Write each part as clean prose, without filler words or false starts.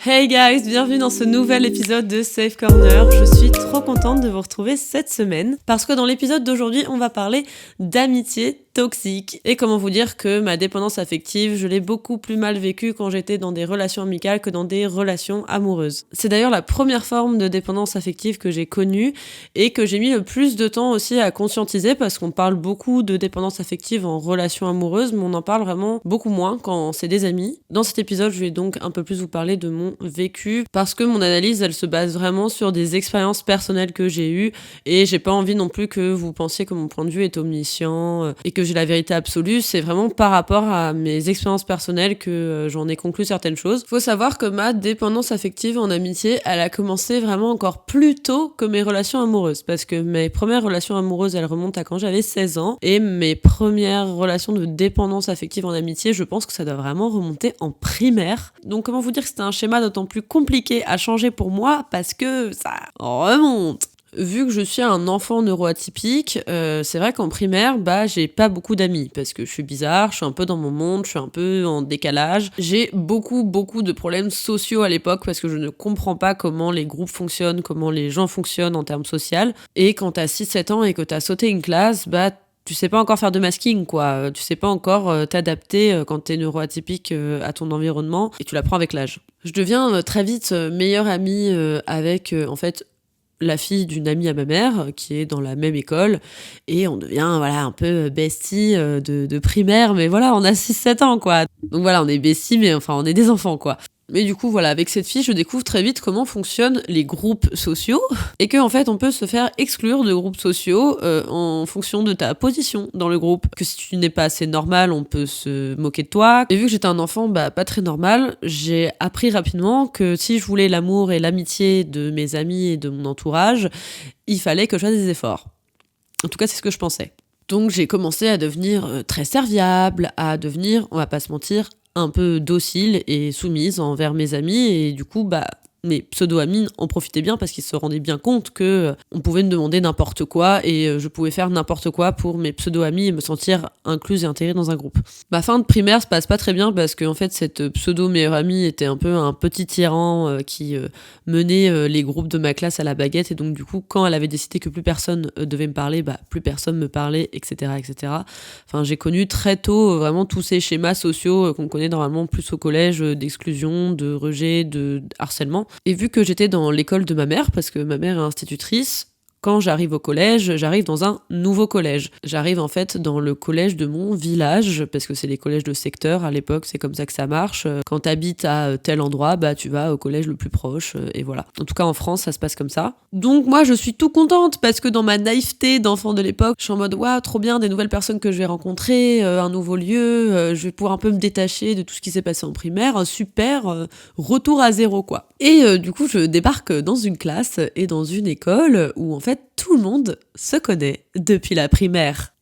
Hey guys, bienvenue dans ce nouvel épisode de Safe Corner. Je suis trop contente de vous retrouver cette semaine parce que dans l'épisode d'aujourd'hui, on va parler d'amitié toxique et comment vous dire que ma dépendance affective, je l'ai beaucoup plus mal vécue quand j'étais dans des relations amicales que dans des relations amoureuses. C'est d'ailleurs la première forme de dépendance affective que j'ai connue et que j'ai mis le plus de temps aussi à conscientiser parce qu'on parle beaucoup de dépendance affective en relation amoureuse, mais on en parle vraiment beaucoup moins quand c'est des amis. Dans cet épisode, je vais donc un peu plus vous parler de mon vécu parce que mon analyse, elle se base vraiment sur des expériences personnelles que j'ai eues et j'ai pas envie non plus que vous pensiez que mon point de vue est omniscient et que j'ai la vérité absolue. C'est vraiment par rapport à mes expériences personnelles que j'en ai conclu certaines choses. Faut savoir que ma dépendance affective en amitié, elle a commencé vraiment encore plus tôt que mes relations amoureuses parce que mes premières relations amoureuses, elles remontent à quand j'avais 16 ans et mes premières relations de dépendance affective en amitié, je pense que ça doit vraiment remonter en primaire. Donc comment vous dire que c'était un schéma d'autant plus compliqué à changer pour moi parce que ça remonte. Vu que je suis un enfant neuroatypique, c'est vrai qu'en primaire, j'ai pas beaucoup d'amis parce que je suis bizarre, je suis un peu dans mon monde, je suis un peu en décalage. J'ai beaucoup de problèmes sociaux à l'époque parce que je ne comprends pas comment les groupes fonctionnent, comment les gens fonctionnent en termes social. Et quand t'as 6-7 ans et que t'as sauté une classe, tu sais pas encore faire de masking, quoi. Tu sais pas encore t'adapter quand t'es neuroatypique à ton environnement et tu l'apprends avec l'âge. Je deviens très vite meilleure amie avec, en fait, la fille d'une amie à ma mère qui est dans la même école et on devient un peu bestie de primaire, mais voilà, on a 6-7 ans, quoi. Donc voilà, on est bestie, mais enfin, on est des enfants, quoi. Mais du coup, voilà, avec cette fille, je découvre très vite comment fonctionnent les groupes sociaux et qu'en fait, on peut se faire exclure de groupes sociaux en fonction de ta position dans le groupe. Que si tu n'es pas assez normal, on peut se moquer de toi. Et vu que j'étais un enfant pas très normal, j'ai appris rapidement que si je voulais l'amour et l'amitié de mes amis et de mon entourage, il fallait que je fasse des efforts. En tout cas, c'est ce que je pensais. Donc j'ai commencé à devenir très serviable, à devenir, on va pas se mentir, un peu docile et soumise envers mes amis et du coup mes pseudo-amis en profitaient bien parce qu'ils se rendaient bien compte que on pouvait me demander n'importe quoi et je pouvais faire n'importe quoi pour mes pseudo-amis et me sentir incluse et intégrée dans un groupe. Ma fin de primaire se passe pas très bien parce que en fait cette pseudo-meilleure amie était un peu un petit tyran qui menait les groupes de ma classe à la baguette et donc du coup quand elle avait décidé que plus personne devait me parler, plus personne me parlait, etc. Enfin j'ai connu très tôt vraiment tous ces schémas sociaux qu'on connaît normalement plus au collège, d'exclusion, de rejet, de harcèlement. Et vu que j'étais dans l'école de ma mère, parce que ma mère est institutrice, quand j'arrive au collège, j'arrive dans un nouveau collège. J'arrive en fait dans le collège de mon village, parce que c'est les collèges de secteur à l'époque, c'est comme ça que ça marche. Quand t'habites à tel endroit, tu vas au collège le plus proche, et voilà. En tout cas en France, ça se passe comme ça. Donc moi je suis tout contente, parce que dans ma naïveté d'enfant de l'époque, je suis en mode waouh, trop bien, des nouvelles personnes que je vais rencontrer, un nouveau lieu, je vais pouvoir un peu me détacher de tout ce qui s'est passé en primaire, super, retour à zéro quoi. Et du coup je débarque dans une classe et dans une école où en fait tout le monde se connaît depuis la primaire.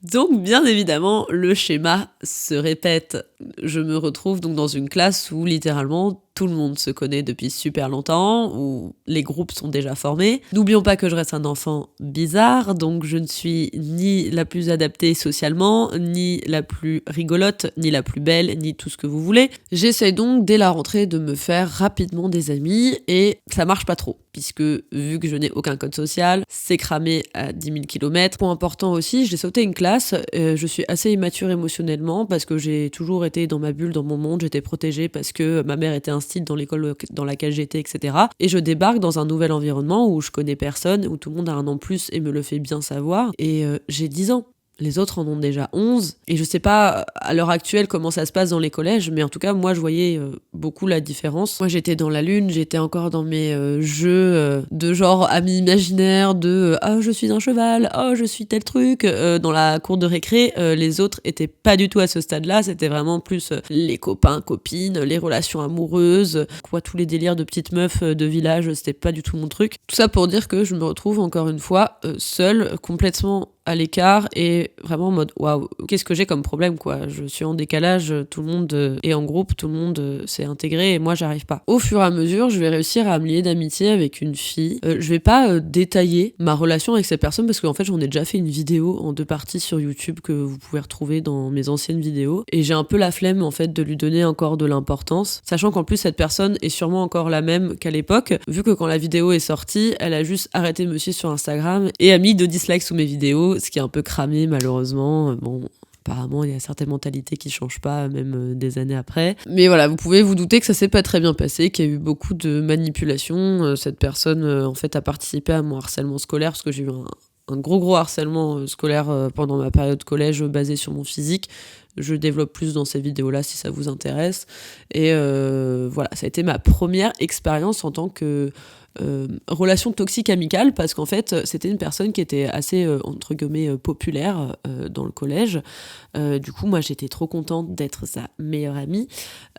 Donc bien évidemment, le schéma se répète. Je me retrouve donc dans une classe où littéralement tout le monde se connaît depuis super longtemps, où les groupes sont déjà formés. N'oublions pas que je reste un enfant bizarre, donc je ne suis ni la plus adaptée socialement, ni la plus rigolote, ni la plus belle, ni tout ce que vous voulez. J'essaie donc dès la rentrée de me faire rapidement des amis et ça marche pas trop, puisque vu que je n'ai aucun code social, c'est cramé à 10 000 km. Point important aussi, j'ai sauté une classe, je suis assez immature émotionnellement parce que j'ai toujours été dans ma bulle, dans mon monde, j'étais protégée parce que ma mère était instite dans l'école dans laquelle j'étais, etc. Et je débarque dans un nouvel environnement où je connais personne, où tout le monde a un an de plus et me le fait bien savoir. Et j'ai 10 ans. Les autres en ont déjà 11. Et je sais pas à l'heure actuelle comment ça se passe dans les collèges, mais en tout cas, moi, je voyais beaucoup la différence. Moi, j'étais dans la lune, j'étais encore dans mes jeux de genre amis imaginaires, de « Oh, je suis un cheval, oh, je suis tel truc ». Dans la cour de récré, les autres étaient pas du tout à ce stade-là. C'était vraiment plus les copains, copines, les relations amoureuses, tous les délires de petites meufs de village, c'était pas du tout mon truc. Tout ça pour dire que je me retrouve encore une fois seule, complètement à l'écart et vraiment en mode waouh, qu'est-ce que j'ai comme problème quoi. Je suis en décalage, tout le monde est en groupe, tout le monde s'est intégré et moi j'arrive pas. Au fur et à mesure, je vais réussir à me lier d'amitié avec une fille. Je vais pas détailler ma relation avec cette personne parce qu'en fait j'en ai déjà fait une vidéo en 2 parties sur YouTube que vous pouvez retrouver dans mes anciennes vidéos et j'ai un peu la flemme en fait de lui donner encore de l'importance, sachant qu'en plus cette personne est sûrement encore la même qu'à l'époque, vu que quand la vidéo est sortie, elle a juste arrêté de me suivre sur Instagram et a mis 2 dislikes sous mes vidéos, ce qui est un peu cramé malheureusement. Bon, apparemment, il y a certaines mentalités qui changent pas, même des années après. Mais voilà, vous pouvez vous douter que ça s'est pas très bien passé, qu'il y a eu beaucoup de manipulations. Cette personne, en fait, a participé à mon harcèlement scolaire, parce que j'ai eu un gros harcèlement scolaire pendant ma période collège basé sur mon physique. Je développe plus dans ces vidéos-là si ça vous intéresse. Et voilà, ça a été ma première expérience en tant que relation toxique amicale, parce qu'en fait c'était une personne qui était assez entre guillemets populaire dans le collège. Du coup moi j'étais trop contente d'être sa meilleure amie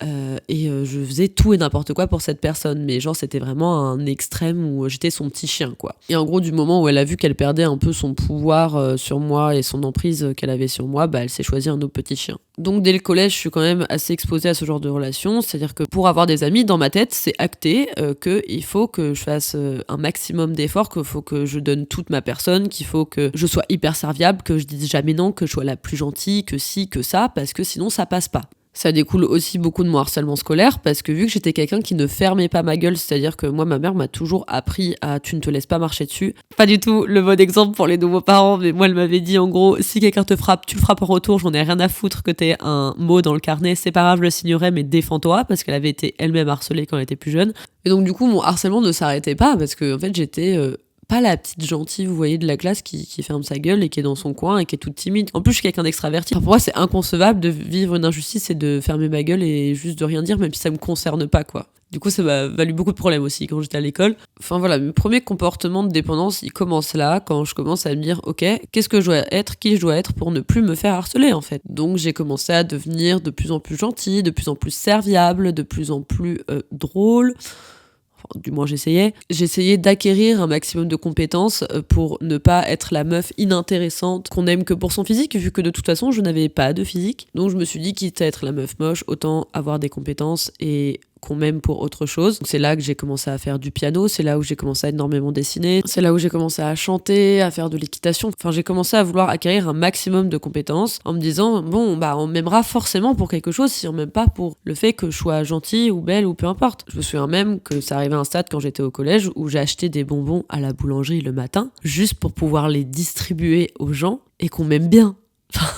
et je faisais tout et n'importe quoi pour cette personne, mais genre c'était vraiment un extrême où j'étais son petit chien quoi. Et en gros du moment où elle a vu qu'elle perdait un peu son pouvoir sur moi et son emprise qu'elle avait sur moi, bah elle s'est choisie un autre petit chien. Donc dès le collège je suis quand même assez exposée à ce genre de relation, c'est-à-dire que pour avoir des amis dans ma tête c'est acté qu'il faut que je fasse un maximum d'efforts, qu'il faut que je donne toute ma personne, qu'il faut que je sois hyper serviable, que je dise jamais non, que je sois la plus gentille, que ci, que ça, parce que sinon ça passe pas. Ça découle aussi beaucoup de mon harcèlement scolaire parce que vu que j'étais quelqu'un qui ne fermait pas ma gueule, c'est-à-dire que moi ma mère m'a toujours appris à tu ne te laisses pas marcher dessus. Pas du tout le bon exemple pour les nouveaux parents, mais moi elle m'avait dit en gros si quelqu'un te frappe, tu le frappes en retour, j'en ai rien à foutre que t'aies un mot dans le carnet, c'est pas grave, je le signerai mais défends-toi, parce qu'elle avait été elle-même harcelée quand elle était plus jeune. Et donc du coup mon harcèlement ne s'arrêtait pas parce que en fait j'étais pas la petite gentille, vous voyez, de la classe qui ferme sa gueule et qui est dans son coin et qui est toute timide. En plus, je suis quelqu'un d'extraverti. Enfin, pour moi, c'est inconcevable de vivre une injustice et de fermer ma gueule et juste de rien dire, même si ça me concerne pas, quoi. Du coup, ça m'a valu beaucoup de problèmes aussi quand j'étais à l'école. Enfin voilà, mes premiers comportements de dépendance, ils commencent là, quand je commence à me dire, ok, qu'est-ce que je dois être, qui je dois être pour ne plus me faire harceler, en fait. Donc j'ai commencé à devenir de plus en plus gentille, de plus en plus serviable, de plus en plus drôle. Du moins j'essayais d'acquérir un maximum de compétences pour ne pas être la meuf inintéressante qu'on aime que pour son physique, vu que de toute façon je n'avais pas de physique. Donc je me suis dit, quitte à être la meuf moche, autant avoir des compétences et qu'on m'aime pour autre chose. C'est là que j'ai commencé à faire du piano, c'est là où j'ai commencé à énormément dessiner, c'est là où j'ai commencé à chanter, à faire de l'équitation. Enfin, j'ai commencé à vouloir acquérir un maximum de compétences en me disant, bon, bah, on m'aimera forcément pour quelque chose si on m'aime pas pour le fait que je sois gentille ou belle ou peu importe. Je me souviens même que ça arrivait à un stade quand j'étais au collège où j'ai acheté des bonbons à la boulangerie le matin juste pour pouvoir les distribuer aux gens et qu'on m'aime bien. Enfin,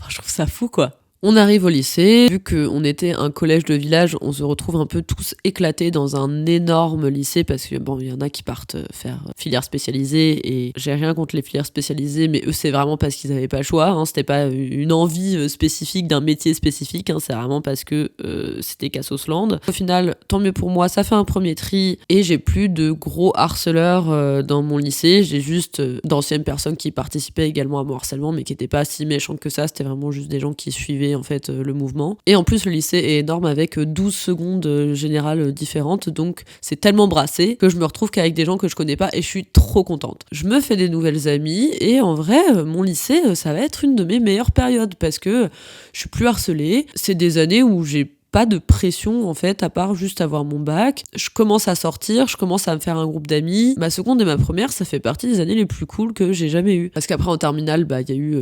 je trouve ça fou, quoi. On arrive au lycée, vu qu'on était un collège de village, on se retrouve un peu tous éclatés dans un énorme lycée parce que bon, il y en a qui partent faire filière spécialisée et j'ai rien contre les filières spécialisées, mais eux c'est vraiment parce qu'ils avaient pas le choix, hein, c'était pas une envie spécifique d'un métier spécifique, hein, c'est vraiment parce que c'était Cassosland. Au final, tant mieux pour moi, ça fait un premier tri et j'ai plus de gros harceleurs dans mon lycée, j'ai juste d'anciennes personnes qui participaient également à mon harcèlement mais qui étaient pas si méchantes que ça, c'était vraiment juste des gens qui suivaient en fait le mouvement. Et en plus le lycée est énorme avec 12 secondes générales différentes, donc c'est tellement brassé que je me retrouve qu'avec des gens que je connais pas et je suis trop contente. Je me fais des nouvelles amies et en vrai mon lycée ça va être une de mes meilleures périodes parce que je suis plus harcelée. C'est des années où j'ai pas de pression en fait à part juste avoir mon bac. Je commence à sortir, je commence à me faire un groupe d'amis. Ma seconde et ma première ça fait partie des années les plus cool que j'ai jamais eues. Parce qu'après en terminale il y a eu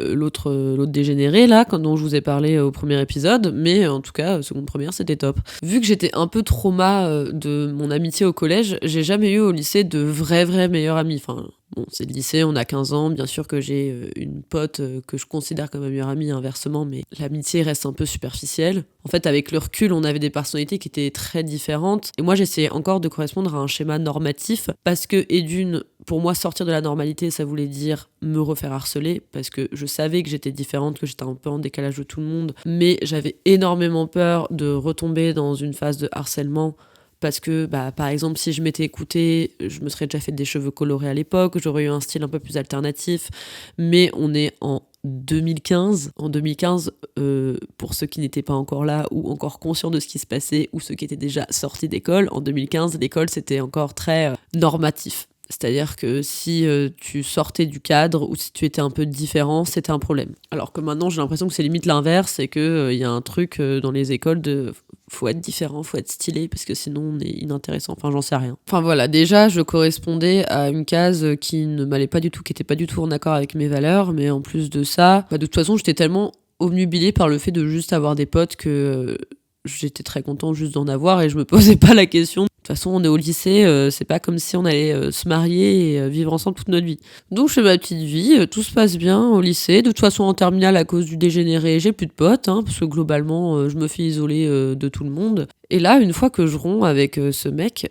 l'autre dégénéré là dont je vous ai parlé au premier épisode, mais en tout cas seconde première c'était top. Vu que j'étais un peu trauma de mon amitié au collège, j'ai jamais eu au lycée de vrais meilleurs amis. Enfin bon, c'est le lycée, on a 15 ans, bien sûr que j'ai une pote que je considère comme ma meilleure amie inversement, mais l'amitié reste un peu superficielle. En fait avec le recul on avait des personnalités qui étaient très différentes et moi j'essayais encore de correspondre à un schéma normatif parce que et d'une, pour moi sortir de la normalité ça voulait dire me refaire harceler parce que je savais que j'étais différente, que j'étais un peu en décalage de tout le monde, mais j'avais énormément peur de retomber dans une phase de harcèlement parce que, par exemple, si je m'étais écoutée, je me serais déjà fait des cheveux colorés à l'époque, j'aurais eu un style un peu plus alternatif, mais on est en 2015. En 2015, pour ceux qui n'étaient pas encore là ou encore conscients de ce qui se passait ou ceux qui étaient déjà sortis d'école, en 2015, l'école, c'était encore très normatif. C'est-à-dire que si tu sortais du cadre ou si tu étais un peu différent, c'était un problème. Alors que maintenant, j'ai l'impression que c'est limite l'inverse et qu'il y a un truc dans les écoles de faut être différent, faut être stylé parce que sinon on est inintéressant. Enfin, j'en sais rien. Enfin voilà, déjà, je correspondais à une case qui ne m'allait pas du tout, qui était pas du tout en accord avec mes valeurs, mais en plus de ça, de toute façon, j'étais tellement obnubilée par le fait de juste avoir des potes que j'étais très contente juste d'en avoir et je me posais pas la question. De toute façon, on est au lycée, c'est pas comme si on allait se marier et vivre ensemble toute notre vie. Donc je fais ma petite vie, tout se passe bien au lycée. De toute façon, en terminale, à cause du dégénéré, j'ai plus de potes, parce que globalement, je me fais isoler de tout le monde. Et là, une fois que je romps avec ce mec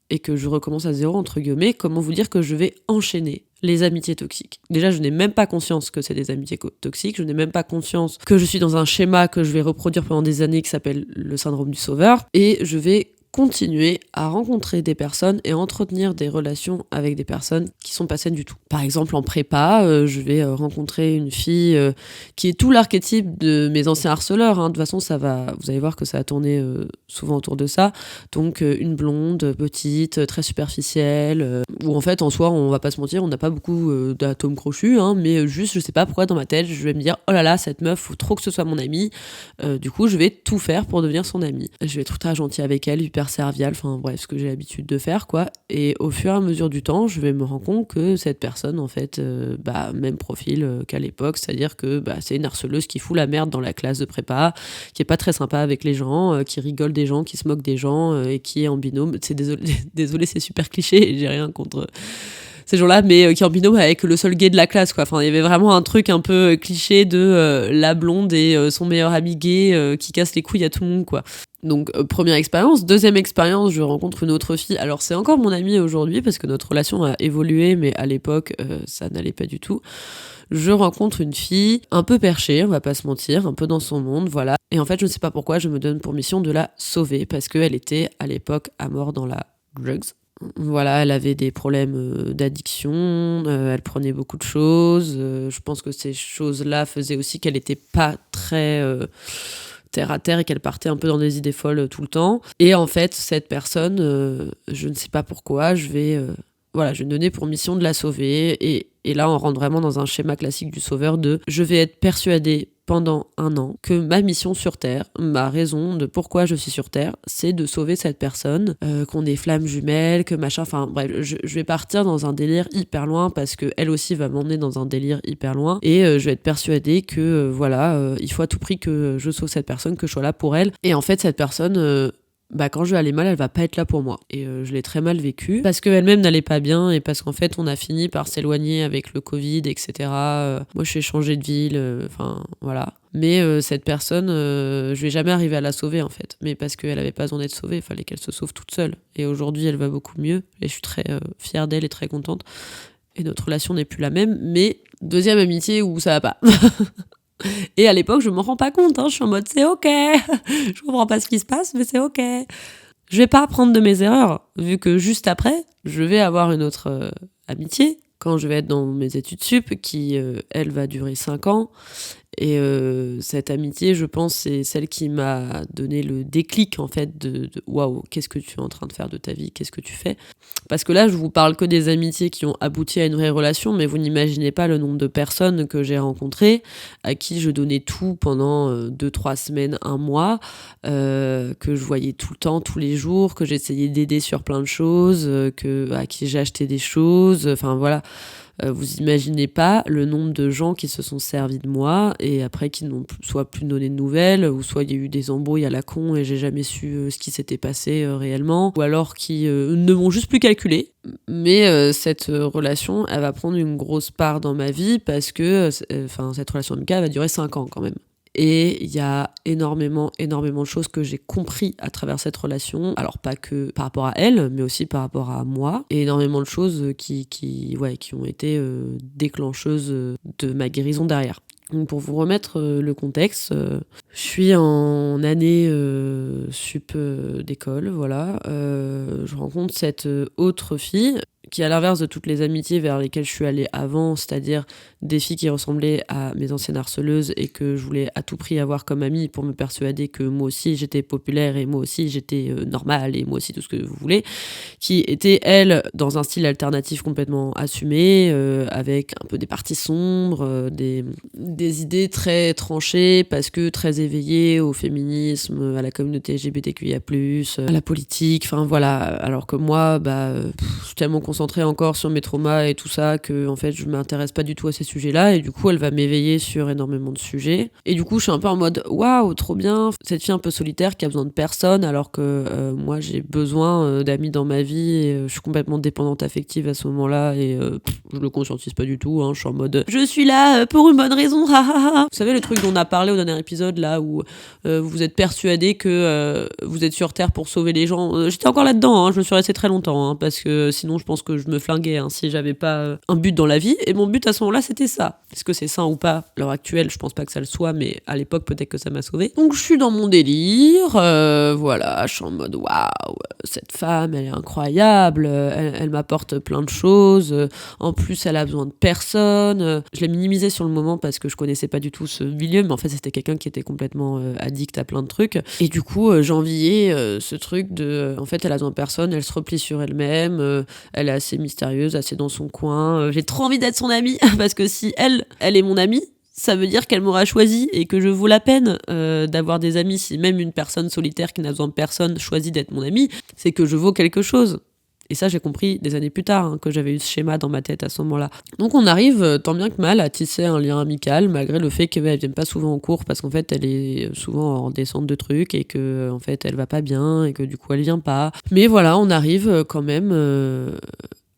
et que je recommence à zéro, entre guillemets, comment vous dire que je vais enchaîner les amitiés toxiques. Déjà, je n'ai même pas conscience que c'est des amitiés toxiques, je n'ai même pas conscience que je suis dans un schéma que je vais reproduire pendant des années qui s'appelle le syndrome du sauveur, et je vais continuer à rencontrer des personnes et entretenir des relations avec des personnes qui sont pas saines du tout. Par exemple, en prépa, je vais rencontrer une fille qui est tout l'archétype de mes anciens harceleurs. De toute façon, vous allez voir que ça a tourné souvent autour de ça. Donc, une blonde, petite, très superficielle, où en fait, en soi, on va pas se mentir, on n'a pas beaucoup d'atomes crochus, mais juste, je sais pas pourquoi dans ma tête, je vais me dire, oh là là, cette meuf, faut trop que ce soit mon amie. Du coup, je vais tout faire pour devenir son amie. Je vais être très gentille avec elle, hyper serviale, enfin bref, ce que j'ai l'habitude de faire, quoi. Et au fur et à mesure du temps, je vais me rendre compte que cette personne, en fait, même profil qu'à l'époque, c'est-à-dire que c'est une harceleuse qui fout la merde dans la classe de prépa, qui est pas très sympa avec les gens, qui rigole des gens, qui se moque des gens, et qui est en binôme. C'est désolé, c'est super cliché, et j'ai rien contre ces gens-là, mais qui est en binôme avec le seul gay de la classe, quoi. Enfin, il y avait vraiment un truc un peu cliché de la blonde et son meilleur ami gay qui casse les couilles à tout le monde, quoi. Donc, première expérience. Deuxième expérience, je rencontre une autre fille. Alors, c'est encore mon amie aujourd'hui parce que notre relation a évolué, mais à l'époque, ça n'allait pas du tout. Je rencontre une fille un peu perchée, on va pas se mentir, un peu dans son monde, voilà. Et en fait, je ne sais pas pourquoi, je me donne pour mission de la sauver parce qu'elle était à l'époque à mort dans la drugs. Voilà, elle avait des problèmes d'addiction, elle prenait beaucoup de choses. Je pense que ces choses-là faisaient aussi qu'elle n'était pas très terre à terre et qu'elle partait un peu dans des idées folles tout le temps. Et en fait, cette personne, je ne sais pas pourquoi, je vais me donner pour mission de la sauver. Et là, on rentre vraiment dans un schéma classique du sauveur de « je vais être persuadée pendant 1 an que ma mission sur Terre, ma raison de pourquoi je suis sur Terre, c'est de sauver cette personne, qu'on est flammes jumelles, que machin, enfin bref, je vais partir dans un délire hyper loin parce que elle aussi va m'emmener dans un délire hyper loin et je vais être persuadée que il faut à tout prix que je sauve cette personne, que je sois là pour elle. Et en fait, cette personne... quand je vais aller mal, elle va pas être là pour moi. Et je l'ai très mal vécu parce qu'elle-même n'allait pas bien et parce qu'en fait, on a fini par s'éloigner avec le Covid, etc. Moi, je suis changée de ville, voilà. Mais cette personne, je vais jamais arriver à la sauver, en fait. Mais parce qu'elle avait pas besoin d'être sauvée, il fallait qu'elle se sauve toute seule. Et aujourd'hui, elle va beaucoup mieux et je suis très fière d'elle et très contente. Et notre relation n'est plus la même, mais deuxième amitié où ça va pas. Et à l'époque, je m'en rends pas compte, je suis en mode c'est ok, je comprends pas ce qui se passe, mais c'est ok. Je vais pas apprendre de mes erreurs, vu que juste après, je vais avoir une autre amitié, quand je vais être dans mes études sup, qui, elle, va durer 5 ans. Et cette amitié, je pense, c'est celle qui m'a donné le déclic, en fait, de waouh, qu'est-ce que tu es en train de faire de ta vie, qu'est-ce que tu fais? Parce que là, je vous parle que des amitiés qui ont abouti à une vraie relation, mais vous n'imaginez pas le nombre de personnes que j'ai rencontrées, à qui je donnais tout pendant 2-3 semaines, 1 mois, que je voyais tout le temps, tous les jours, que j'essayais d'aider sur plein de choses, à qui j'ai acheté des choses, enfin voilà. Vous imaginez pas le nombre de gens qui se sont servis de moi et après qui n'ont soit plus donné de nouvelles, ou soit il y a eu des embrouilles à la con et j'ai jamais su ce qui s'était passé réellement, ou alors qui ne m'ont juste plus calculé. Mais cette relation, elle va prendre une grosse part dans ma vie parce que cette relation amicale va durer 5 ans quand même. Et il y a énormément de choses que j'ai compris à travers cette relation. Alors pas que par rapport à elle, mais aussi par rapport à moi. Et énormément de choses qui ont été déclencheuses de ma guérison derrière. Donc pour vous remettre le contexte, je suis en année sup d'école, voilà. Je rencontre cette autre fille qui est à l'inverse de toutes les amitiés vers lesquelles je suis allée avant, c'est-à-dire des filles qui ressemblaient à mes anciennes harceleuses et que je voulais à tout prix avoir comme amie pour me persuader que moi aussi j'étais populaire et moi aussi j'étais normale et moi aussi tout ce que vous voulez, qui était elle dans un style alternatif complètement assumé, avec un peu des parties sombres, des idées très tranchées parce que très éveillées au féminisme, à la communauté LGBTQIA+, à la politique, enfin voilà. Alors que moi, je suis tellement concentrée encore sur mes traumas et tout ça que en fait je m'intéresse pas du tout à ces sujets-là, et du coup elle va m'éveiller sur énormément de sujets. Et du coup je suis un peu en mode waouh, trop bien, cette fille un peu solitaire qui a besoin de personne, alors que moi j'ai besoin d'amis dans ma vie et je suis complètement dépendante affective à ce moment-là, et je le conscientise pas du tout, hein. Je suis en mode je suis là pour une bonne raison, ha ha ha. Vous savez le truc dont on a parlé au dernier épisode là où vous êtes persuadé que vous êtes sur Terre pour sauver les gens. J'étais encore là-dedans, hein, je me suis restée très longtemps, hein, parce que sinon je pense que je me flinguais, hein, si j'avais pas un but dans la vie. Et mon but à ce moment-là, c'était ça. Est-ce que c'est sain ou pas? À l'heure actuelle, je pense pas que ça le soit, mais à l'époque, peut-être que ça m'a sauvée. Donc je suis dans mon délire, voilà, je suis en mode waouh, cette femme, elle est incroyable, elle m'apporte plein de choses, en plus elle a besoin de personne. Je l'ai minimisé sur le moment parce que je connaissais pas du tout ce milieu, mais en fait c'était quelqu'un qui était complètement addict à plein de trucs. Et du coup, j'enviais ce truc de, en fait, elle a besoin de personne, elle se replie sur elle-même, elle est assez mystérieuse, assez dans son coin. J'ai trop envie d'être son amie, parce que si elle est mon amie, ça veut dire qu'elle m'aura choisi et que je vaux la peine d'avoir des amis. Si même une personne solitaire qui n'a besoin de personne choisit d'être mon amie, c'est que je vaux quelque chose. Et ça, j'ai compris des années plus tard, hein, que j'avais eu ce schéma dans ma tête à ce moment-là. Donc on arrive, tant bien que mal, à tisser un lien amical, malgré le fait qu'elle vienne pas souvent en cours, parce qu'en fait, elle est souvent en descente de trucs, et que en fait, elle va pas bien, et que du coup, elle vient pas. Mais voilà, on arrive quand même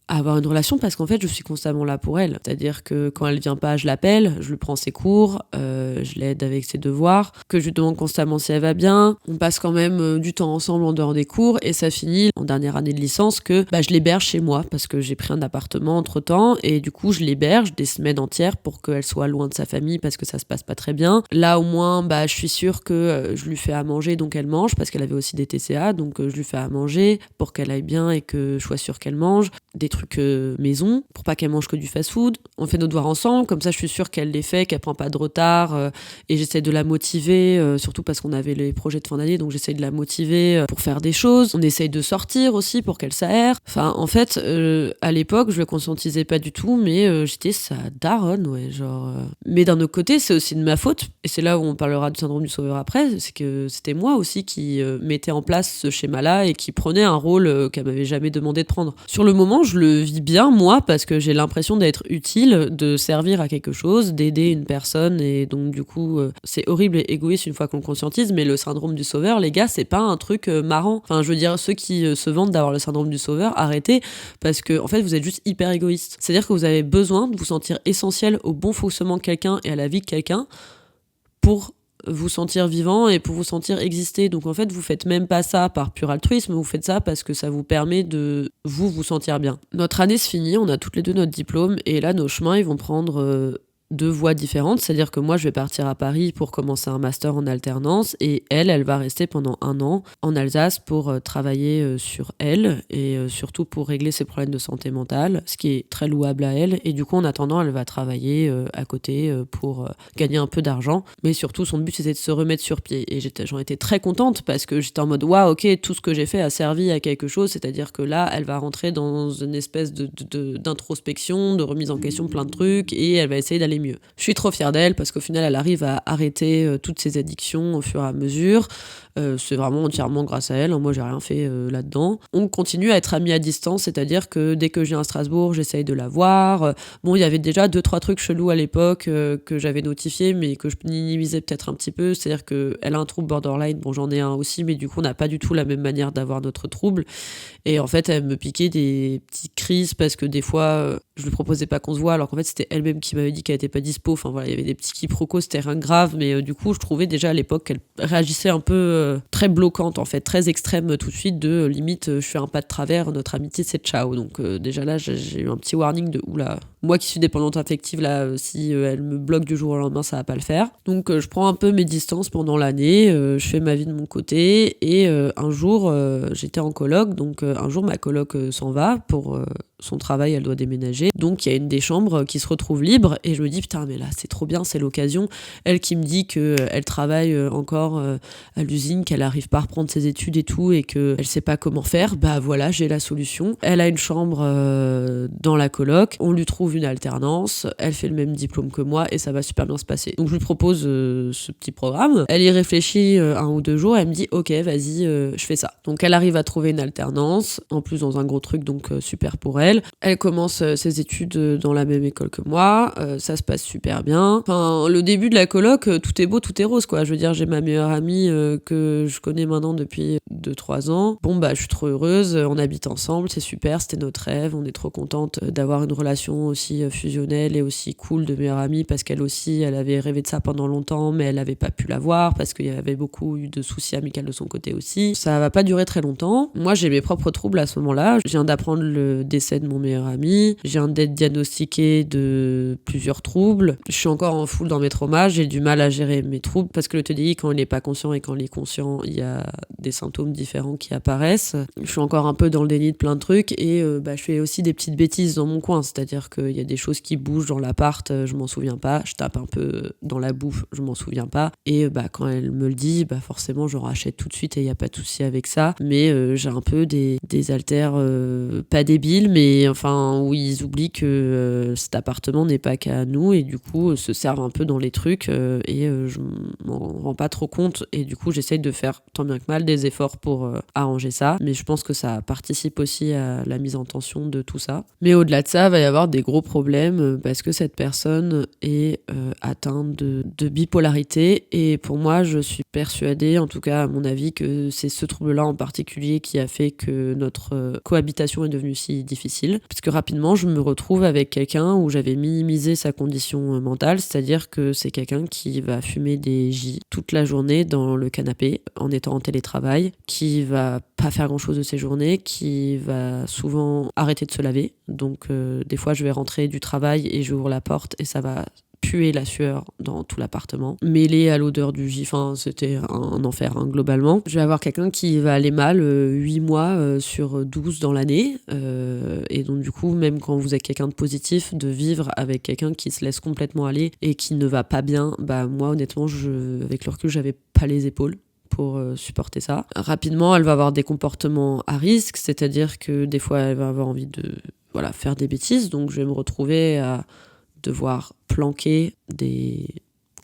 à avoir une relation, parce qu'en fait je suis constamment là pour elle, c'est-à-dire que quand elle vient pas, je l'appelle, je lui prends ses cours, je l'aide avec ses devoirs, que je lui demande constamment si elle va bien. On passe quand même du temps ensemble en dehors des cours, et ça finit en dernière année de licence que je l'héberge chez moi, parce que j'ai pris un appartement entre temps, et du coup je l'héberge des semaines entières pour qu'elle soit loin de sa famille, parce que ça se passe pas très bien. Là au moins je suis sûre que je lui fais à manger, donc elle mange, parce qu'elle avait aussi des TCA, donc je lui fais à manger pour qu'elle aille bien et que je sois sûre qu'elle mange. Des trucs maison pour pas qu'elle mange que du fast-food. On fait nos devoirs ensemble, comme ça je suis sûre qu'elle les fait, qu'elle prend pas de retard, et j'essaie de la motiver, surtout parce qu'on avait les projets de fin d'année, donc j'essaie de la motiver pour faire des choses. On essaye de sortir aussi pour qu'elle s'aère. Enfin en fait à l'époque je le conscientisais pas du tout, mais j'étais sa daronne, ouais, genre mais d'un autre côté c'est aussi de ma faute, et c'est là où on parlera du syndrome du sauveur après, c'est que c'était moi aussi qui mettais en place ce schéma là et qui prenait un rôle qu'elle m'avait jamais demandé de prendre. Sur le moment je le vis bien moi, parce que j'ai l'impression d'être utile, de servir à quelque chose, d'aider une personne, et donc du coup c'est horrible et égoïste une fois qu'on le conscientise, mais le syndrome du sauveur, les gars, c'est pas un truc marrant. Enfin je veux dire, ceux qui se vantent d'avoir le syndrome du sauveur, arrêtez, parce que en fait vous êtes juste hyper égoïste. C'est-à-dire que vous avez besoin de vous sentir essentiel au bon fonctionnement de quelqu'un et à la vie de quelqu'un pour vous sentir vivant et pour vous sentir exister. Donc en fait vous faites même pas ça par pur altruisme, vous faites ça parce que ça vous permet de vous sentir bien. Notre année se finit, on a toutes les deux notre diplôme, et là nos chemins ils vont prendre deux voies différentes, c'est-à-dire que moi je vais partir à Paris pour commencer un master en alternance, et elle va rester pendant 1 an en Alsace pour travailler sur elle, et surtout pour régler ses problèmes de santé mentale, ce qui est très louable à elle, et du coup en attendant elle va travailler à côté pour gagner un peu d'argent, mais surtout son but c'était de se remettre sur pied, et j'en étais très contente parce que j'étais en mode waouh, ok, tout ce que j'ai fait a servi à quelque chose, c'est-à-dire que là elle va rentrer dans une espèce d'introspection, de remise en question de plein de trucs, et elle va essayer d'aller mieux. Je suis trop fière d'elle parce qu'au final elle arrive à arrêter toutes ses addictions au fur et à mesure. C'est vraiment entièrement grâce à elle, moi j'ai rien fait là-dedans. On continue à être amis à distance, c'est-à-dire que dès que je viens à Strasbourg j'essaye de la voir. Bon, il y avait déjà 2-3 trucs chelous à l'époque que j'avais notifiés, mais que je minimisais peut-être un petit peu, c'est-à-dire qu'elle a un trouble borderline, bon j'en ai un aussi, mais du coup on n'a pas du tout la même manière d'avoir notre trouble, et en fait elle me piquait des petites crises parce que des fois je lui proposais pas qu'on se voit, alors qu'en fait c'était elle-même qui m'avait dit qu'elle était pas dispo. Enfin voilà, il y avait des petits quiproquos, c'était rien de grave, mais du coup je trouvais déjà à l'époque qu'elle réagissait un peu très bloquante en fait, très extrême tout de suite, limite je fais un pas de travers, notre amitié c'est ciao. Donc déjà là j'ai eu un petit warning de oula, Moi qui suis dépendante affective, là, si elle me bloque du jour au lendemain, ça va pas le faire. Donc je prends un peu mes distances pendant l'année, je fais ma vie de mon côté, et un jour, j'étais en coloc, donc un jour ma coloc s'en va pour son travail, elle doit déménager. Donc il y a une des chambres qui se retrouve libre, et je me dis putain, mais là c'est trop bien, c'est l'occasion. Elle qui me dit qu'elle travaille encore à l'usine, qu'elle arrive pas à reprendre ses études et tout, et qu'elle sait pas comment faire, bah voilà, j'ai la solution. Elle a une chambre dans la coloc, on lui trouve une alternance, elle fait le même diplôme que moi et ça va super bien se passer. Donc je lui propose ce petit programme, elle y réfléchit 1 ou 2 jours, elle me dit ok, vas-y, je fais ça. Donc elle arrive à trouver une alternance, en plus dans un gros truc, donc super pour elle. Elle commence ses études dans la même école que moi, ça se passe super bien. Enfin, le début de la coloc, tout est beau, tout est rose, quoi. Je veux dire, j'ai ma meilleure amie que je connais maintenant depuis 2-3 ans. Bon, bah, je suis trop heureuse, on habite ensemble, c'est super, c'était notre rêve, on est trop contente d'avoir une relation aussi fusionnelle et aussi cool de meilleure amie, parce qu'elle aussi, elle avait rêvé de ça pendant longtemps, mais elle avait pas pu l'avoir, parce qu'il y avait beaucoup eu de soucis amicaux de son côté aussi. Ça va pas durer très longtemps. Moi, j'ai mes propres troubles à ce moment-là. Je viens d'apprendre le décès de mon meilleur ami, je viens d'être diagnostiquée de plusieurs troubles, je suis encore en full dans mes traumas, j'ai du mal à gérer mes troubles, parce que le TDI, quand il n'est pas conscient et quand il est conscient, il y a des symptômes différents qui apparaissent. Je suis encore un peu dans le déni de plein de trucs, et je fais aussi des petites bêtises dans mon coin, c'est-à-dire qu'il y a des choses qui bougent dans l'appart, je m'en souviens pas, je tape un peu dans la bouffe, je m'en souviens pas, et quand elle me le dit, forcément je rachète tout de suite et il n'y a pas de souci avec ça, mais j'ai un peu des haltères pas débiles, mais enfin où ils oublient que cet appartement n'est pas qu'à nous, et du coup se servent un peu dans les trucs, et je m'en rends pas trop compte, et du coup j'essaye de faire tant bien que mal des efforts pour arranger ça, mais je pense que ça participe aussi à la mise en tension de tout ça. Mais au-delà de ça, il va y avoir des gros problèmes, parce que cette personne est atteinte de bipolarité, et pour moi je suis persuadée, en tout cas à mon avis, que c'est ce trouble-là en particulier qui a fait que notre cohabitation est devenue si difficile, parce que rapidement je me retrouve avec quelqu'un où j'avais minimisé sa condition mentale, c'est-à-dire que c'est quelqu'un qui va fumer des J toute la journée dans le canapé en étant en télétravail, qui va pas faire grand-chose de ses journées, qui va souvent arrêter de se laver, donc des fois je vais rentrer du travail et j'ouvre la porte et ça va puer la sueur dans tout l'appartement, mêlé à l'odeur du J. Enfin, c'était un enfer, globalement. Je vais avoir quelqu'un qui va aller mal 8 mois sur 12 dans l'année, et donc du coup, même quand vous êtes quelqu'un de positif, de vivre avec quelqu'un qui se laisse complètement aller et qui ne va pas bien, moi honnêtement, avec le recul, j'avais pas les épaules pour supporter ça. Rapidement, elle va avoir des comportements à risque, c'est-à-dire que des fois, elle va avoir envie de faire des bêtises, donc je vais me retrouver à devoir planquer des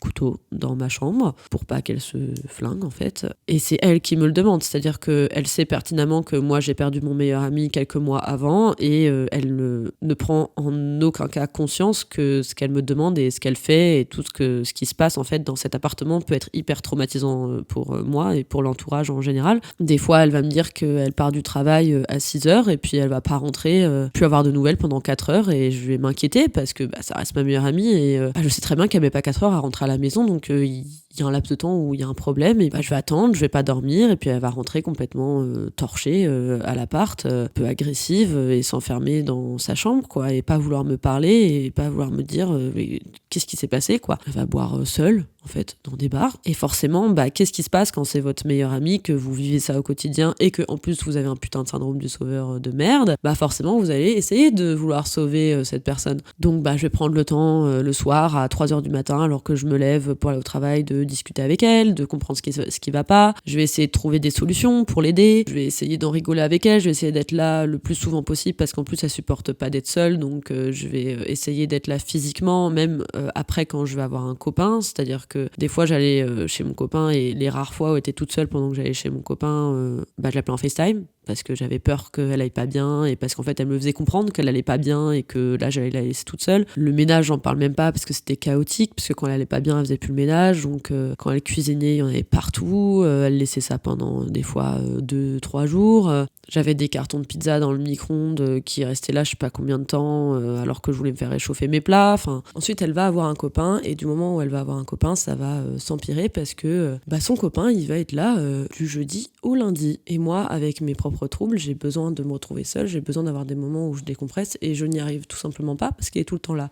couteaux dans ma chambre pour pas qu'elle se flingue en fait, et c'est elle qui me le demande, c'est-à-dire qu'elle sait pertinemment que moi j'ai perdu mon meilleur ami quelques mois avant, et elle ne prend en aucun cas conscience que ce qu'elle me demande et ce qu'elle fait et tout ce qui se passe en fait dans cet appartement peut être hyper traumatisant pour moi et pour l'entourage en général. Des fois elle va me dire qu'elle part du travail à 6h et puis elle va pas rentrer, puis avoir de nouvelles pendant 4 heures, et je vais m'inquiéter parce que ça reste ma meilleure amie, et je sais très bien qu'elle met pas 4 heures à rentrer à la maison, donc il y a un laps de temps où il y a un problème, et je vais attendre, je vais pas dormir, et puis elle va rentrer complètement torchée à l'appart, un peu agressive, et s'enfermer dans sa chambre, quoi, et pas vouloir me parler et pas vouloir me dire mais qu'est-ce qui s'est passé, quoi. Elle va boire seule en fait dans des bars, et forcément qu'est-ce qui se passe quand c'est votre meilleur ami, que vous vivez ça au quotidien et que en plus vous avez un putain de syndrome du sauveur de merde, forcément vous allez essayer de vouloir sauver cette personne. Donc je vais prendre le temps le soir à 3h du matin, alors que je me lève pour aller au travail, de discuter avec elle, de comprendre ce qui va pas. Je vais essayer de trouver des solutions pour l'aider, je vais essayer d'en rigoler avec elle, je vais essayer d'être là le plus souvent possible, parce qu'en plus elle supporte pas d'être seule, donc je vais essayer d'être là physiquement, même après quand je vais avoir un copain, c'est-à-dire que des fois j'allais chez mon copain, et les rares fois où elle était toute seule pendant que j'allais chez mon copain, je l'appelais en FaceTime, parce que j'avais peur qu'elle aille pas bien, et parce qu'en fait elle me faisait comprendre qu'elle allait pas bien et que là j'allais la laisser toute seule. Le ménage, j'en parle même pas parce que c'était chaotique, parce que quand elle allait pas bien elle faisait plus le ménage, donc quand elle cuisinait il y en avait partout, elle laissait ça pendant des fois 2-3 jours, J'avais des cartons de pizza dans le micro-ondes qui restaient là je sais pas combien de temps alors que je voulais me faire réchauffer mes plats. Enfin, ensuite elle va avoir un copain et du moment où elle va avoir un copain ça va s'empirer parce que son copain il va être là du jeudi au lundi. Et moi avec mes propres troubles j'ai besoin de me retrouver seule, j'ai besoin d'avoir des moments où je décompresse et je n'y arrive tout simplement pas parce qu'il est tout le temps là.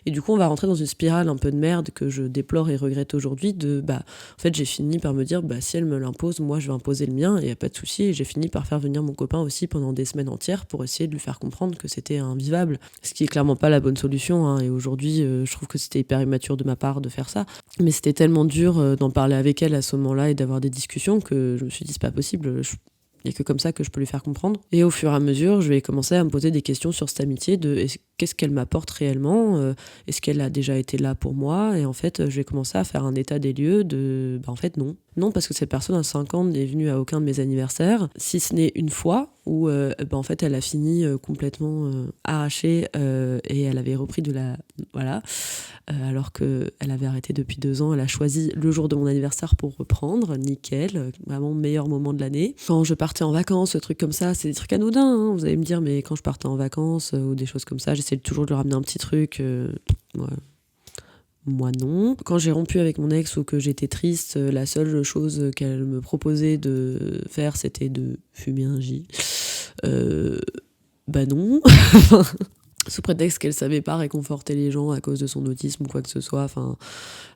Et du coup on va rentrer dans une spirale un peu de merde que je déplore et regrette aujourd'hui en fait j'ai fini par me dire si elle me l'impose, moi je vais imposer le mien et y a pas de souci. Et j'ai fini par faire venir mon copain aussi pendant des semaines entières pour essayer de lui faire comprendre que c'était invivable, ce qui est clairement pas la bonne solution hein. Et aujourd'hui je trouve que c'était hyper immature de ma part de faire ça, mais c'était tellement dur d'en parler avec elle à ce moment-là et d'avoir des discussions que je me suis dit c'est pas possible, il n'y a que comme ça que je peux lui faire comprendre. Et au fur et à mesure, je vais commencer à me poser des questions sur cette amitié, qu'est-ce qu'elle m'apporte réellement, est-ce qu'elle a déjà été là pour moi. Et en fait, je vais commencer à faire un état des lieux de... en fait, non. Non, parce que cette personne à 5 ans n'est venue à aucun de mes anniversaires, si ce n'est une fois, où en fait, elle a fini complètement arrachée et elle avait repris de la... Voilà. Alors qu'elle avait arrêté depuis 2 ans, elle a choisi le jour de mon anniversaire pour reprendre, nickel, vraiment meilleur moment de l'année. Quand je partais en vacances, ce truc comme ça, c'est des trucs anodins, hein, vous allez me dire, mais quand je partais en vacances ou des choses comme ça, j'essayais toujours de lui ramener un petit truc. Ouais. Moi non. Quand j'ai rompu avec mon ex ou que j'étais triste, la seule chose qu'elle me proposait de faire, c'était de fumer un J. Non. Sous prétexte qu'elle savait pas réconforter les gens à cause de son autisme ou quoi que ce soit. Enfin,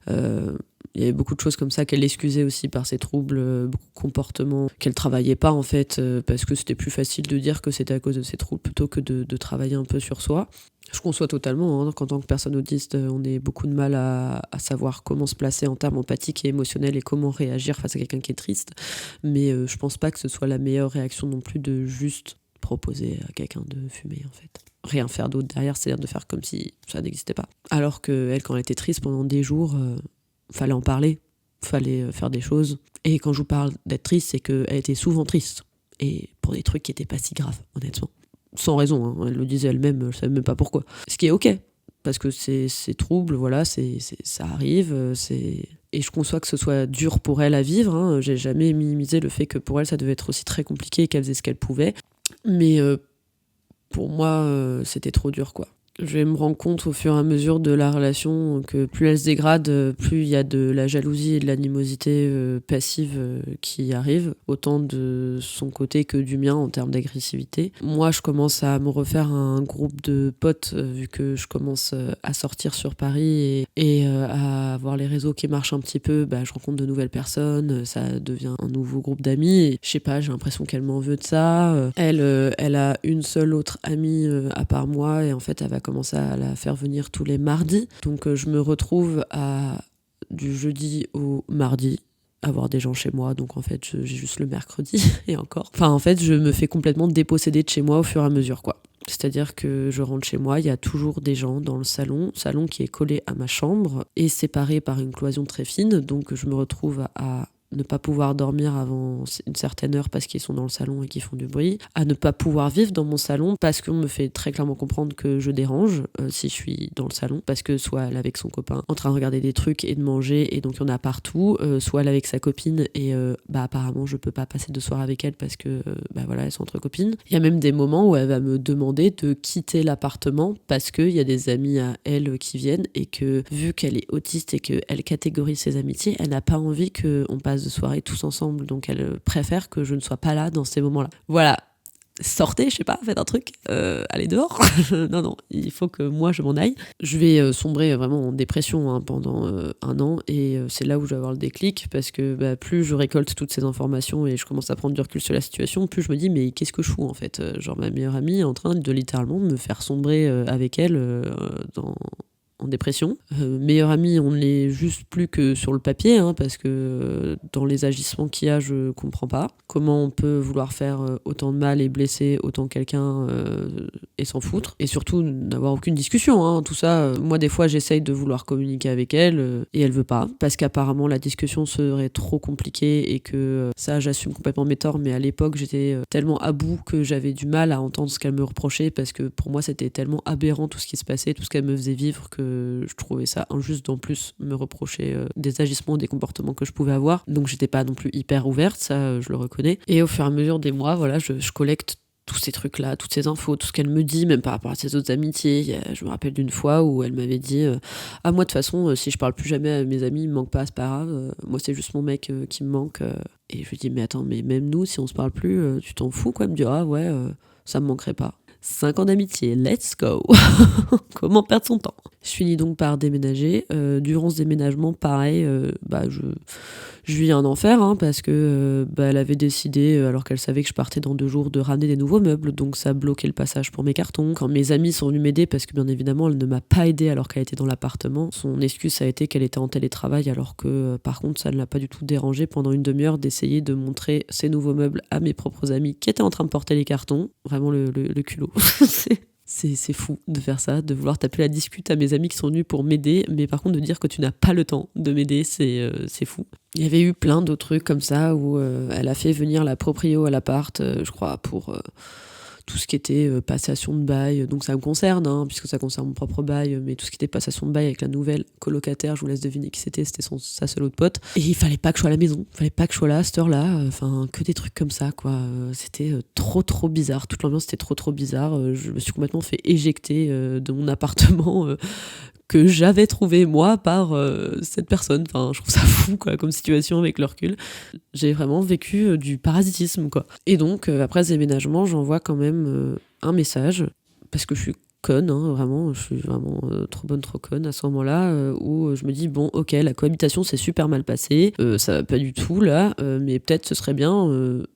il y avait beaucoup de choses comme ça qu'elle excusait aussi par ses troubles, beaucoup de comportements qu'elle travaillait pas en fait, parce que c'était plus facile de dire que c'était à cause de ses troubles plutôt que de travailler un peu sur soi. Je conçois totalement qu'en tant que personne autiste, on ait beaucoup de mal à savoir comment se placer en termes empathiques et émotionnels et comment réagir face à quelqu'un qui est triste. Mais je pense pas que ce soit la meilleure réaction non plus de juste proposer à quelqu'un de fumer en fait. Rien faire d'autre derrière, c'est-à-dire de faire comme si ça n'existait pas. Alors qu'elle, quand elle était triste pendant des jours, fallait en parler, fallait faire des choses. Et quand je vous parle d'être triste, c'est qu'elle était souvent triste. Et pour des trucs qui étaient pas si graves, honnêtement. Sans raison, hein. Elle le disait elle-même, je savais même pas pourquoi. Ce qui est ok, parce que c'est trouble, voilà, ça arrive, Et je conçois que ce soit dur pour elle à vivre, hein. J'ai jamais minimisé le fait que pour elle, ça devait être aussi très compliqué et qu'elle faisait ce qu'elle pouvait. Mais pour moi, c'était trop dur, quoi. Je vais me rendre compte au fur et à mesure de la relation que plus elle se dégrade, plus il y a de la jalousie et de l'animosité passive qui arrive, autant de son côté que du mien en termes d'agressivité. Moi, je commence à me refaire un groupe de potes vu que je commence à sortir sur Paris et à avoir les réseaux qui marchent un petit peu. Je rencontre de nouvelles personnes, ça devient un nouveau groupe d'amis. Et, je sais pas, j'ai l'impression qu'elle m'en veut de ça. Elle a une seule autre amie à part moi et en fait, elle va commencer à la faire venir tous les mardis. Donc je me retrouve du jeudi au mardi avoir des gens chez moi. Donc en fait, j'ai juste le mercredi et encore. Enfin en fait, je me fais complètement déposséder de chez moi au fur et à mesure, quoi. C'est-à-dire que je rentre chez moi, il y a toujours des gens dans le salon qui est collé à ma chambre et séparé par une cloison très fine. Donc je me retrouve à ne pas pouvoir dormir avant une certaine heure parce qu'ils sont dans le salon et qu'ils font du bruit, à ne pas pouvoir vivre dans mon salon parce qu'on me fait très clairement comprendre que je dérange si je suis dans le salon, parce que soit elle est avec son copain en train de regarder des trucs et de manger et donc il y en a partout, soit elle est avec sa copine et apparemment je peux pas passer de soirée avec elle parce que voilà, elles sont entre copines. Il y a même des moments où elle va me demander de quitter l'appartement parce qu'il y a des amis à elle qui viennent et que vu qu'elle est autiste et qu'elle catégorise ses amitiés, elle n'a pas envie qu'on passe de soirée tous ensemble, donc elle préfère que je ne sois pas là dans ces moments-là. Voilà, sortez, je sais pas, faites un truc, allez dehors. non, il faut que moi je m'en aille. Je vais sombrer vraiment en dépression pendant 1 an et c'est là où je vais avoir le déclic parce que plus je récolte toutes ces informations et je commence à prendre du recul sur la situation, plus je me dis mais qu'est-ce que je fous en fait, genre ma meilleure amie est en train de littéralement me faire sombrer avec elle en dépression. Meilleure amie, on ne l'est juste plus que sur le papier, parce que dans les agissements qu'il y a, je comprends pas. Comment on peut vouloir faire autant de mal et blesser autant quelqu'un et s'en foutre. Et surtout, n'avoir aucune discussion. Tout ça, moi des fois, j'essaye de vouloir communiquer avec elle et elle veut pas. Parce qu'apparemment, la discussion serait trop compliquée et que ça, j'assume complètement mes torts. Mais à l'époque, j'étais tellement à bout que j'avais du mal à entendre ce qu'elle me reprochait parce que pour moi, c'était tellement aberrant tout ce qui se passait, tout ce qu'elle me faisait vivre que je trouvais ça injuste d'en plus me reprocher des agissements, des comportements que je pouvais avoir. Donc j'étais pas non plus hyper ouverte, ça je le reconnais. Et au fur et à mesure des mois, voilà, je collecte tous ces trucs-là, toutes ces infos, tout ce qu'elle me dit, même par rapport à ses autres amitiés. Je me rappelle d'une fois où elle m'avait dit ah, moi de toute façon, si je parle plus jamais à mes amis, il me manque pas, c'est pas grave. Moi c'est juste mon mec qui me manque. Et je lui dis mais attends, mais même nous, si on se parle plus, tu t'en fous quoi? Elle me dit ah ouais, ça me manquerait pas. 5 ans d'amitié, let's go. Comment perdre son temps? Je finis donc par déménager. Durant ce déménagement, pareil, je vis un enfer, hein, parce que elle avait décidé, alors qu'elle savait que je partais dans 2 jours, de ramener des nouveaux meubles, donc ça bloquait le passage pour mes cartons. Quand mes amis sont venus m'aider, parce que bien évidemment elle ne m'a pas aidée alors qu'elle était dans l'appartement, son excuse ça a été qu'elle était en télétravail, alors que par contre ça ne l'a pas du tout dérangée pendant une demi-heure d'essayer de montrer ces nouveaux meubles à mes propres amis qui étaient en train de porter les cartons. Vraiment le culot. C'est fou de faire ça, de vouloir taper la discute à mes amis qui sont venus pour m'aider, mais par contre de dire que tu n'as pas le temps de m'aider, c'est fou. Il y avait eu plein d'autres trucs comme ça où elle a fait venir la proprio à l'appart, je crois, pour tout ce qui était passation de bail. Donc ça me concerne, hein, puisque ça concerne mon propre bail, mais tout ce qui était passation de bail avec la nouvelle colocataire, je vous laisse deviner qui c'était sa seule autre pote. Et il fallait pas que je sois à la maison, il fallait pas que je sois là à cette heure-là, enfin que des trucs comme ça, quoi. C'était trop bizarre, toute l'ambiance était trop bizarre. Je me suis complètement fait éjecter de mon appartement que j'avais trouvé moi par cette personne. Enfin, je trouve ça fou quoi, comme situation avec le recul. J'ai vraiment vécu du parasitisme quoi. Et donc après ce déménagement, j'envoie quand même un message parce que je suis conne, hein, vraiment, je suis vraiment trop bonne, trop conne à ce moment-là, où je me dis bon ok, la cohabitation s'est super mal passée, ça va pas du tout là, mais peut-être ce serait bien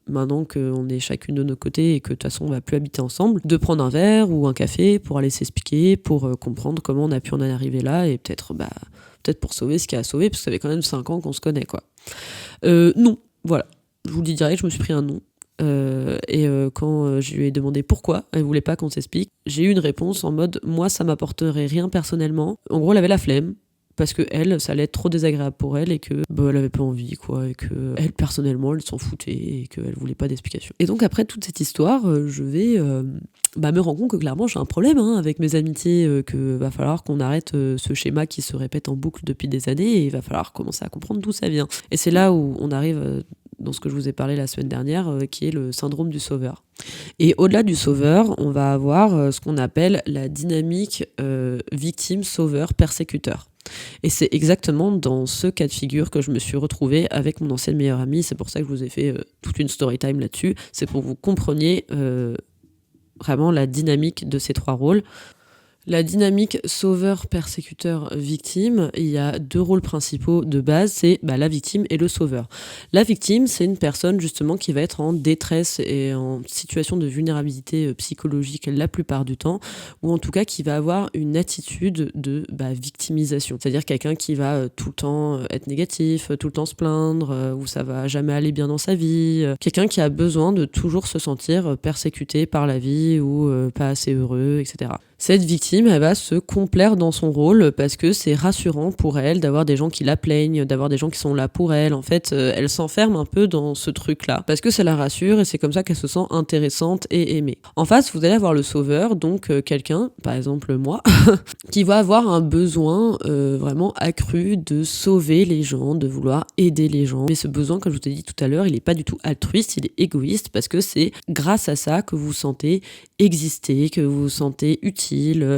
maintenant qu'on est chacune de nos côtés et que de toute façon on va plus habiter ensemble, de prendre un verre ou un café pour aller s'expliquer, pour comprendre comment on a pu en arriver là et peut-être pour sauver ce qu'il y a à sauver, parce que ça fait quand même 5 ans qu'on se connaît quoi. Non, voilà, je vous le dis direct, je me suis pris un non. Quand je lui ai demandé pourquoi elle voulait pas qu'on s'explique, j'ai eu une réponse en mode moi ça m'apporterait rien personnellement. En gros elle avait la flemme parce que elle ça allait être trop désagréable pour elle et que elle avait pas envie quoi, et que elle personnellement elle s'en foutait et qu'elle voulait pas d'explication. Et donc après toute cette histoire je vais me rendre compte que clairement j'ai un problème avec mes amitiés, que va falloir qu'on arrête ce schéma qui se répète en boucle depuis des années, et il va falloir commencer à comprendre d'où ça vient. Et c'est là où on arrive dans ce que je vous ai parlé la semaine dernière, qui est le syndrome du sauveur. Et au-delà du sauveur, on va avoir ce qu'on appelle la dynamique victime-sauveur-persécuteur. Et c'est exactement dans ce cas de figure que je me suis retrouvée avec mon ancienne meilleure amie. C'est pour ça que je vous ai fait toute une story time là-dessus. C'est pour que vous compreniez vraiment la dynamique de ces 3 rôles. La dynamique sauveur, persécuteur, victime, il y a 2 rôles principaux de base, c'est la victime et le sauveur. La victime, c'est une personne justement qui va être en détresse et en situation de vulnérabilité psychologique la plupart du temps, ou en tout cas qui va avoir une attitude de victimisation. C'est-à-dire quelqu'un qui va tout le temps être négatif, tout le temps se plaindre, où ça va jamais aller bien dans sa vie, quelqu'un qui a besoin de toujours se sentir persécuté par la vie ou pas assez heureux, etc. Cette victime, elle va se complaire dans son rôle parce que c'est rassurant pour elle d'avoir des gens qui la plaignent, d'avoir des gens qui sont là pour elle. En fait, elle s'enferme un peu dans ce truc-là parce que ça la rassure et c'est comme ça qu'elle se sent intéressante et aimée. En face, vous allez avoir le sauveur, donc quelqu'un, par exemple moi, qui va avoir un besoin vraiment accru de sauver les gens, de vouloir aider les gens. Mais ce besoin, comme je vous ai dit tout à l'heure, il n'est pas du tout altruiste, il est égoïste parce que c'est grâce à ça que vous vous sentez exister, que vous vous sentez utile,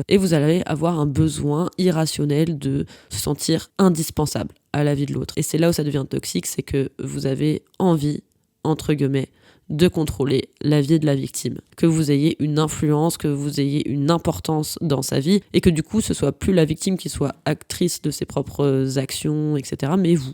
et vous allez avoir un besoin irrationnel de se sentir indispensable à la vie de l'autre. Et c'est là où ça devient toxique, c'est que vous avez envie, entre guillemets, de contrôler la vie de la victime, que vous ayez une influence, que vous ayez une importance dans sa vie, et que du coup ce soit plus la victime qui soit actrice de ses propres actions, etc., mais vous.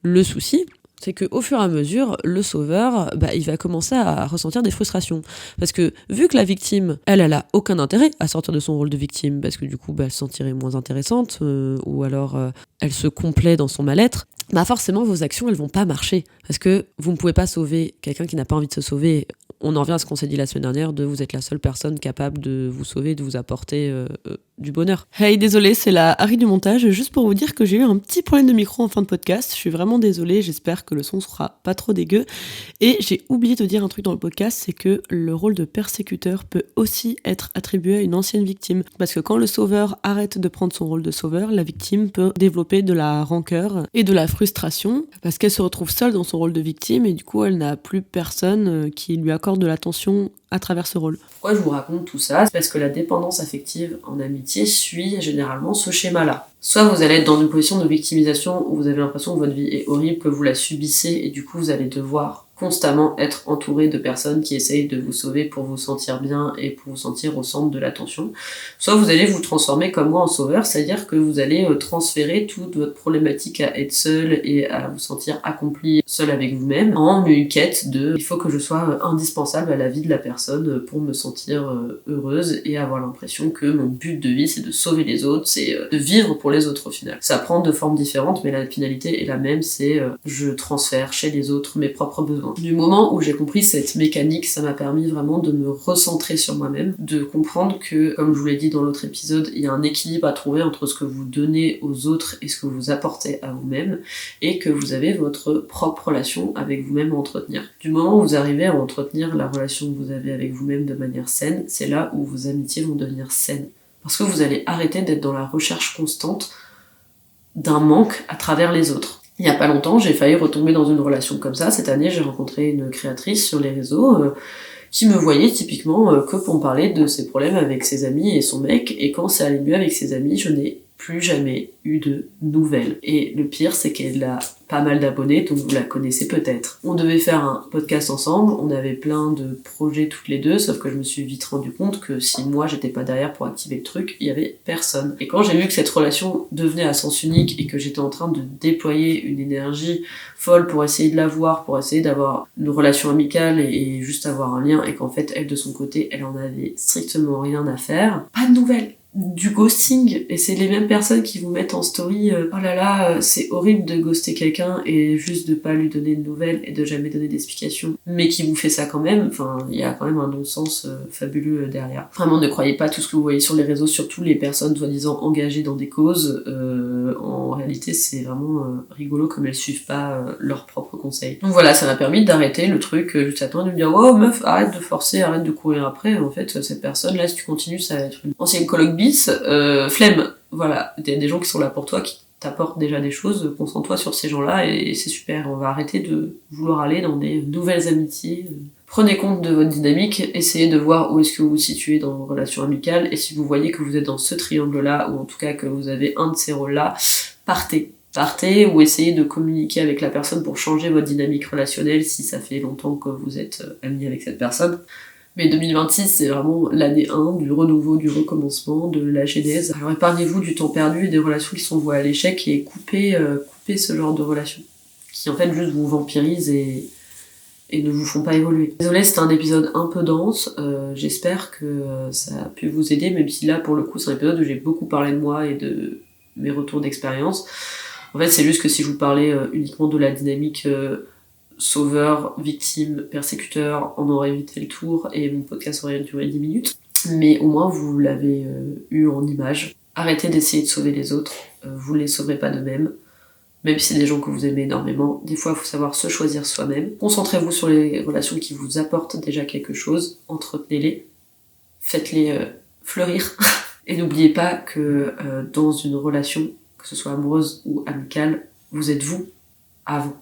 Le souci, c'est qu'au fur et à mesure, le sauveur, il va commencer à ressentir des frustrations. Parce que vu que la victime, elle a aucun intérêt à sortir de son rôle de victime, parce que du coup, elle se sentirait moins intéressante, ou alors elle se complaît dans son mal-être, forcément, vos actions, elles vont pas marcher. Parce que vous ne pouvez pas sauver quelqu'un qui n'a pas envie de se sauver. on en revient à ce qu'on s'est dit la semaine dernière, de vous êtes la seule personne capable de vous sauver, de vous apporter du bonheur. Hey, désolée, c'est la Harry du montage, juste pour vous dire que j'ai eu un petit problème de micro en fin de podcast, je suis vraiment désolée, j'espère que le son sera pas trop dégueu, et j'ai oublié de dire un truc dans le podcast, c'est que le rôle de persécuteur peut aussi être attribué à une ancienne victime, parce que quand le sauveur arrête de prendre son rôle de sauveur, la victime peut développer de la rancœur et de la frustration, parce qu'elle se retrouve seule dans son rôle de victime, et du coup elle n'a plus personne qui lui accorde de l'attention à travers ce rôle. Pourquoi je vous raconte tout ça ? C'est parce que la dépendance affective en amitié suit généralement ce schéma-là. Soit vous allez être dans une position de victimisation où vous avez l'impression que votre vie est horrible, que vous la subissez et du coup vous allez devoir constamment être entouré de personnes qui essayent de vous sauver pour vous sentir bien et pour vous sentir au centre de l'attention. Soit vous allez vous transformer comme moi en sauveur, c'est-à-dire que vous allez transférer toute votre problématique à être seul et à vous sentir accompli seul avec vous-même en une quête de il faut que je sois indispensable à la vie de la personne pour me sentir heureuse et avoir l'impression que mon but de vie c'est de sauver les autres, c'est de vivre pour les autres au final. Ça prend de formes différentes mais la finalité est la même, c'est je transfère chez les autres mes propres besoins. Du moment où j'ai compris cette mécanique, ça m'a permis vraiment de me recentrer sur moi-même, de comprendre que, comme je vous l'ai dit dans l'autre épisode, il y a un équilibre à trouver entre ce que vous donnez aux autres et ce que vous apportez à vous-même, et que vous avez votre propre relation avec vous-même à entretenir. Du moment où vous arrivez à entretenir la relation que vous avez avec vous-même de manière saine, c'est là où vos amitiés vont devenir saines. Parce que vous allez arrêter d'être dans la recherche constante d'un manque à travers les autres. Il y a pas longtemps, j'ai failli retomber dans une relation comme ça. Cette année, j'ai rencontré une créatrice sur les réseaux qui me voyait typiquement que pour me parler de ses problèmes avec ses amis et son mec. Et quand c'est allé mieux avec ses amis, je n'ai plus jamais eu de nouvelles. Et le pire, c'est qu'elle a pas mal d'abonnés, donc vous la connaissez peut-être. On devait faire un podcast ensemble, on avait plein de projets toutes les deux, sauf que je me suis vite rendu compte que si moi j'étais pas derrière pour activer le truc, il y avait personne. Et quand j'ai vu que cette relation devenait à sens unique et que j'étais en train de déployer une énergie folle pour essayer de la voir, pour essayer d'avoir une relation amicale et juste avoir un lien, et qu'en fait elle de son côté, elle en avait strictement rien à faire, pas de nouvelles. Du ghosting, et c'est les mêmes personnes qui vous mettent en story oh là là, c'est horrible de ghoster quelqu'un et juste de pas lui donner de nouvelles et de jamais donner d'explication, mais qui vous fait ça quand même. Enfin, il y a quand même un non-sens fabuleux derrière. Vraiment, ne croyez pas tout ce que vous voyez sur les réseaux, surtout les personnes soi-disant engagées dans des causes. En réalité, c'est vraiment rigolo comme elles suivent pas leurs propres conseils. Donc voilà, ça m'a permis d'arrêter le truc juste à temps, de me dire oh meuf, arrête de forcer, arrête de courir après. En fait, cette personne là, si tu continues, ça va être une ancienne coloc bis, flemme. Voilà, il y a des gens qui sont là pour toi, qui t'apportent déjà des choses, concentre-toi sur ces gens-là et c'est super. On va arrêter de vouloir aller dans des nouvelles amitiés. Prenez compte de votre dynamique, essayez de voir où est-ce que vous vous situez dans vos relations amicales, et si vous voyez que vous êtes dans ce triangle-là, ou en tout cas que vous avez un de ces rôles-là, partez ou essayez de communiquer avec la personne pour changer votre dynamique relationnelle si ça fait longtemps que vous êtes amis avec cette personne. Mais 2026, c'est vraiment l'année 1 du renouveau, du recommencement, de la genèse. Alors épargnez-vous du temps perdu et des relations qui sont vouées à l'échec et coupez ce genre de relations qui en fait juste vous vampirisent et ne vous font pas évoluer. Désolée, c'était un épisode un peu dense, j'espère que ça a pu vous aider, même si là pour le coup c'est un épisode où j'ai beaucoup parlé de moi et de mes retours d'expérience. En fait c'est juste que si je vous parlais uniquement de la dynamique sauveur, victime, persécuteur, on aurait évité le tour et mon podcast aurait duré 10 minutes. Mais au moins vous l'avez eu en image. Arrêtez d'essayer de sauver les autres, vous ne les sauverez pas d'eux-mêmes. Même si c'est des gens que vous aimez énormément, des fois il faut savoir se choisir soi-même. Concentrez-vous sur les relations qui vous apportent déjà quelque chose, entretenez-les, faites-les fleurir. Et n'oubliez pas que dans une relation, que ce soit amoureuse ou amicale, vous êtes vous, à vous,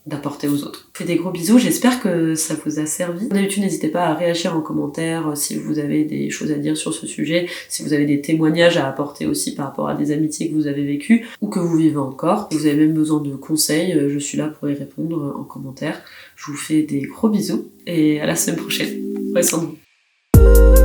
d'apporter aux autres. Je fais des gros bisous, j'espère que ça vous a servi. D'habitude, n'hésitez pas à réagir en commentaire si vous avez des choses à dire sur ce sujet, si vous avez des témoignages à apporter aussi par rapport à des amitiés que vous avez vécues ou que vous vivez encore. Si vous avez même besoin de conseils, je suis là pour y répondre en commentaire. Je vous fais des gros bisous et à la semaine prochaine. Prenez soin de vous.